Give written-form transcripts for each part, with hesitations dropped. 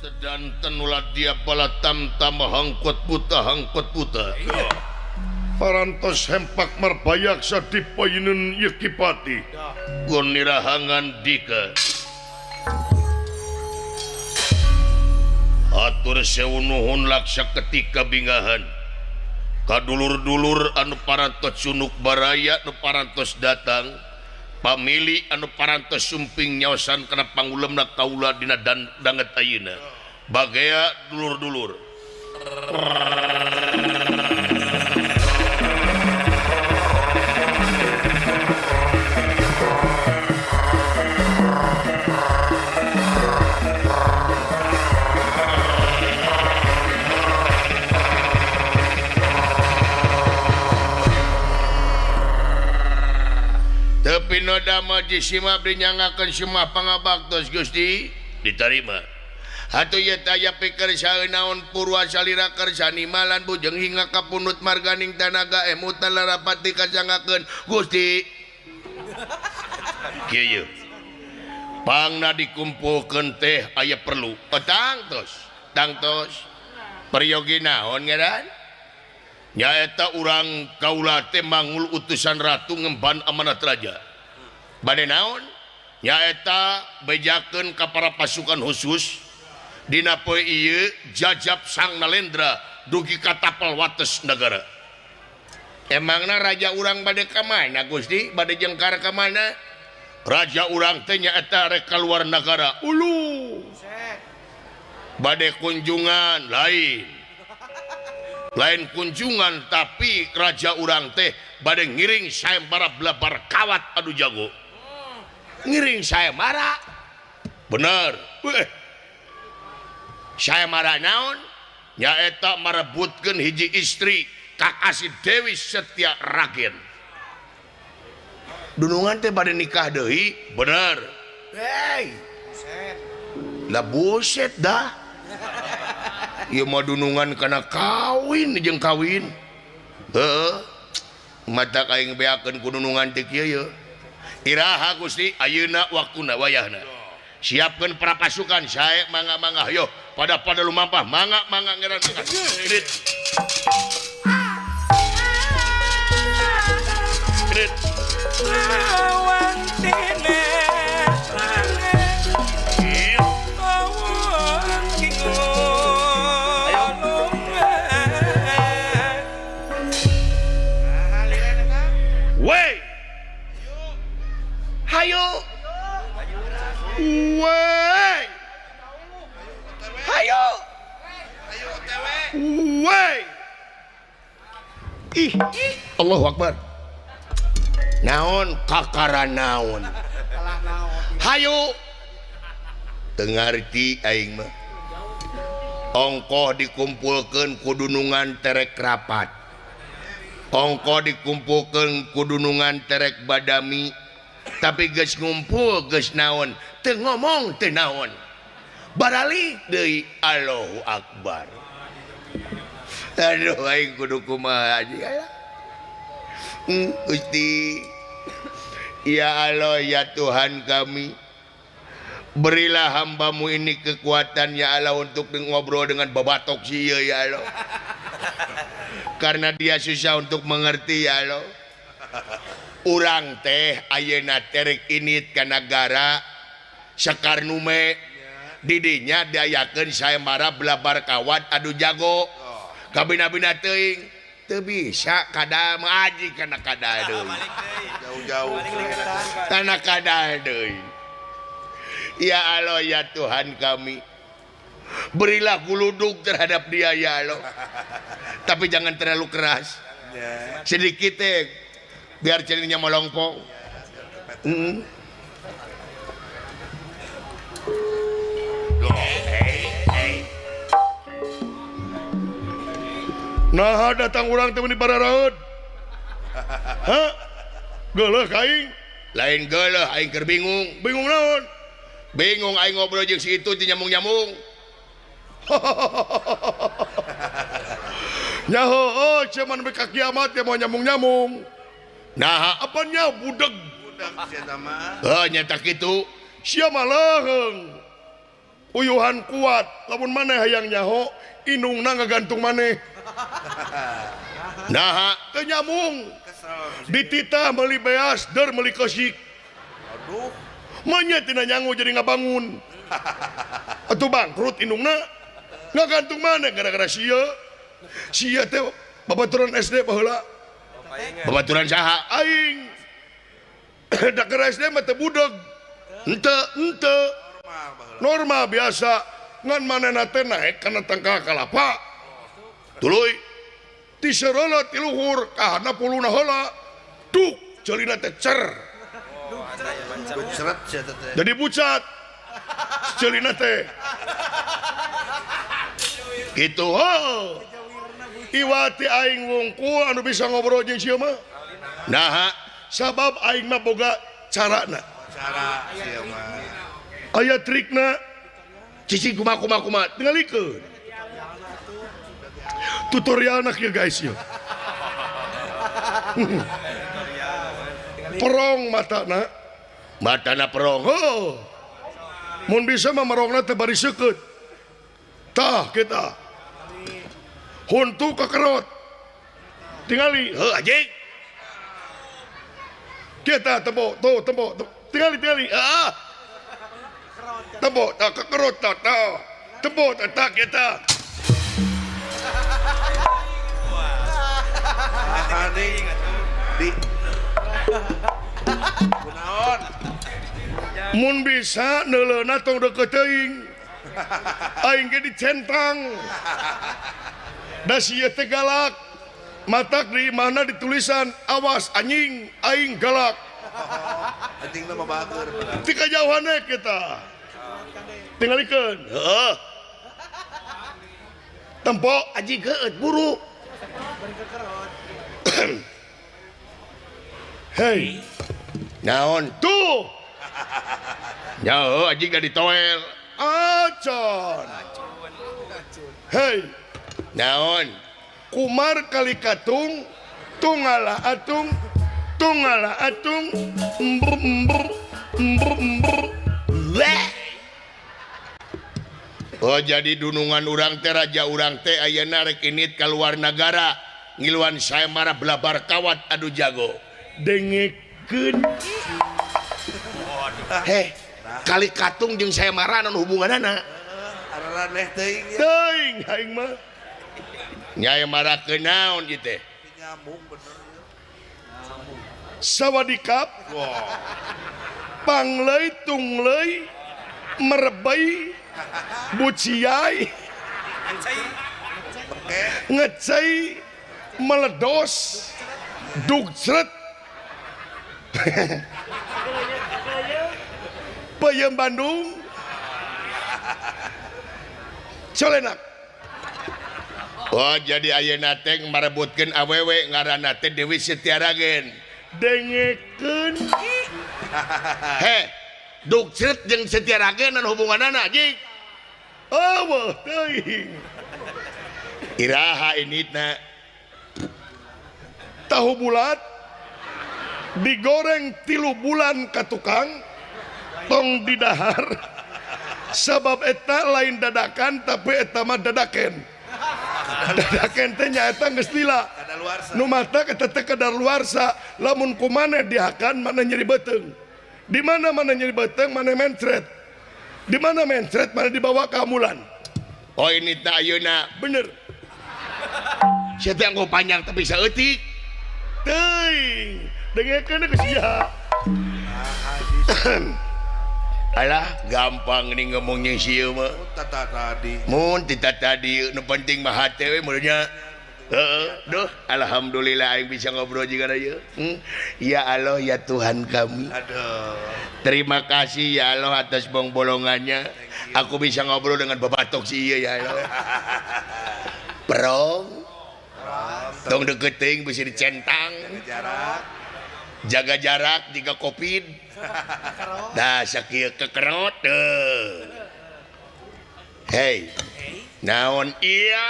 sedanten ulah dia bala tam-tam hangkot puta parantos hempak marbayak sadipayeun ieu kipati gun nirahangan dika atur sewu nuhun laksa ketika bingahan kadulur-dulur anu parantos sunuk baraya anu parantos datang pamili anu parantos sumping nyaosan kana pangulemna kaula dina danget ayeuna bagaya dulur-dulur tapi noda maji simap dinyangakan semua pangabaktos Gusti diterima atuh ieu taya pikersaeun naon purwa salira kersani malan bujeng hingga kapunut marganing tanaga emutan larapati kajangakeun Gusti kieu pangna dikumpulkeun teh aya perlu tangtos peryogi naon ngaran nyaeta urang kaula teh mangul utusan ratu ngemban amanat raja bade naon nyaeta bejakeun ka para pasukan khusus dina poe ieu jajab sang Nalendra dugi ka tapal wates nagara emangna raja urang bade ka mana Gusti bade jengkar ka mana raja urang teh nyaeta rek kaluar nagara ulu bade kunjungan lain kunjungan tapi raja urang teh bade ngiring sayembara blabar kawat adu jago ngiring sayembara bener sayembara naon nyaeta marebutkeun hiji istri kakasih Dewi Setia Ragen dunungan teh bade nikah deui bener lah buset dah ieu mah dunungan kana kawin jeung kawin heuh mata aing beakeun ku dunungan teh kieu iraha Gusti ayeuna waktuna wayahna siapkeun para pasukan sae mangga yo pada lumampah mangga ngeran kredit Allahu Akbar naon kakara naon hayu teu ngarti aing mah ongkoh dikumpulkeun ku dunungan terek rapat ongkoh dikumpulkeun ku dunungan terek badami tapi geus ngumpul geus naon teu ngomong teu naon barali deui Allahu Akbar aduh aing kudu kumaha aja Gusti ya Allah ya Tuhan kami berilah hambamu ini kekuatan ya Allah untuk ngobrol dengan babatok siya ya Allah karena dia susah untuk mengerti ya Allah urang teh ayeuna terek init ka nagara Sakarnume didinya diayakeun sayembara blabar kawat adu jago kabina-bina teuing teu bisa kada maaji kana kada deui jauh-jauh kana kada deui ya Allah ya Tuhan kami berilah kuluduk terhadap dia ya Allah tapi jangan terlalu keras sedikit teh biar celinya melongpong nah datang orang temen di pararaud hah geuleuh kaing lain geuleuh aing keur bingung naon bingung aing ngobrol jeung si itu teh nyamung-nyamung nyaho cuman beka kiamat ya mau nyamung-nyamung nah apanya budak sia mah nyata kitu sia mah leheung uyuhan kuat lamun maneh hayang nyaho inungna ngagantung maneh nah teu nyambung dititah meuli beas der meuli kesik manya tina nyangu jadi ngabangun atuh bangkrut indungna ngagantung maneh gara-gara sia teh babaturan SD baheula babaturan saha aing da keur SD mah teu budeg ente normal biasa ngan manehna teh naek kana tangkal kalapa tuluy ti sereula ti luhur ka handap puluna heula duk ceulina teh cer jadi bucat ceulina teh gitu iwati aing wungkul anu bisa ngobrol jeung sieu mah nah sabab aing mah boga carana sieu mah aya trikna cicing kumaha tingalikeun tutorialna kieu guys ya perong matana perong mun bisa mah merongna teh bari seukeut tah kita huntu kekerot tingali anjing kita tembok tingali tembok tak kekerot tak tembok tak kita di kunaon mun bisa neuleuna tong deukeut teuing aing ge dicentang da sieu teh galak matak di mana ditulisan awas anjing aing galak anjing mah bager ti kajauhanna kita tingalikeun tempok anjing geut buru hei naon tuh nyaho anjing gak ditoel acan hei naon kumar kali katung tungala atung embur oh jadi dunungan urang teh raja urang teh ayeuna rek init ka luar negara ngiluan sayembara belabar kawat adu jago dengekeun heh kali katung jeung sayembara anu hubunganana araraneh teuing ya teuing aing mah nyai marakeun naon ieu teh nyambung bener sawadikap pangleuy tungleuy merebay buciai ngecai meledos dugcret peuyeum Bandung colenak oh jadi ayeuna teh marebutkeun awewe ngaranna teh Dewi Setiaragen dengekeun heh dugcret jeung Setiaragen anu hubunganana anjing eueuh teuing iraha initna tahu bulat digoreng 3 bulan ka tukang tong didahar sabab eta lain dadakan tapi eta mah dadaken teh nyaeta geus lila nu matak eta teh kadaluarsa lamun kumaneh dihakan maneh nyeri beuteung di mana maneh nyeri beuteung maneh mencret di mana mencret maneh dibawa ka amulan oh ini teh ayeuna bener sia teh anggo panjang tapi saeutik teuing dengekeun geus sia alah gampang nih ngomongnya sieu mah tata tadi mun tita tadi nu penting mah hate we mulanya duh alhamdulillah aing bisa ngobrol juga ieu ya Allah ya Tuhan kami aduh terima kasih ya Allah atas bolongannya aku bisa ngobrol dengan babatok si ieu ya Allah perong tong deket teuing bisa dicentang jaga jarak jika covid dah sakieu kekerot hei naon iya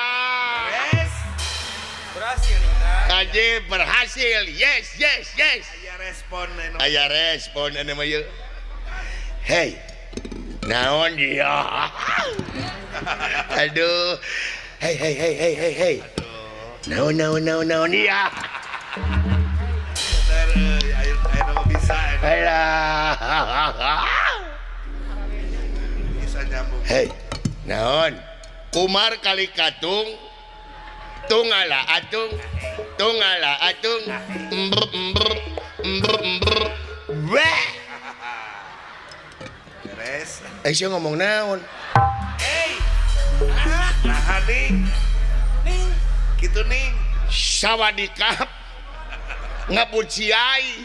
berhasil nih aja berhasil yes aya respon aya respon anu mah ieu hei Naon dia? Aduh. Hei. Naon dia? Ayo nama bisa. Alah. Bisa nyambung. Hei, naon? Kumar kali katung. Tungala atung. Wah. Beres. Siya ngomong naon? Nah ning. Gitu ning. Sawadikap. Ngapuciay.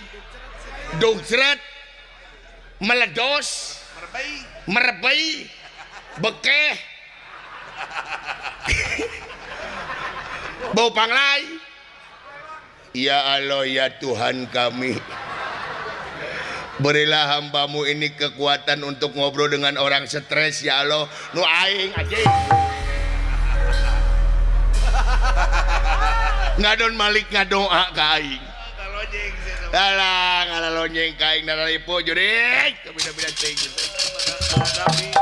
Dogtret. Meledos. Merebay. Bekeh. Bau panglay. Ya Allah ya Tuhan kami, berilah hambamu ini kekuatan untuk ngobrol dengan orang stres ya Allah. Nu aing aja ngadon malik ngadoa ka aing. Kalonjeng sih. Alah ngalalonyeng ka aing naralipo jurik. Kabida-bida teuing. Tapi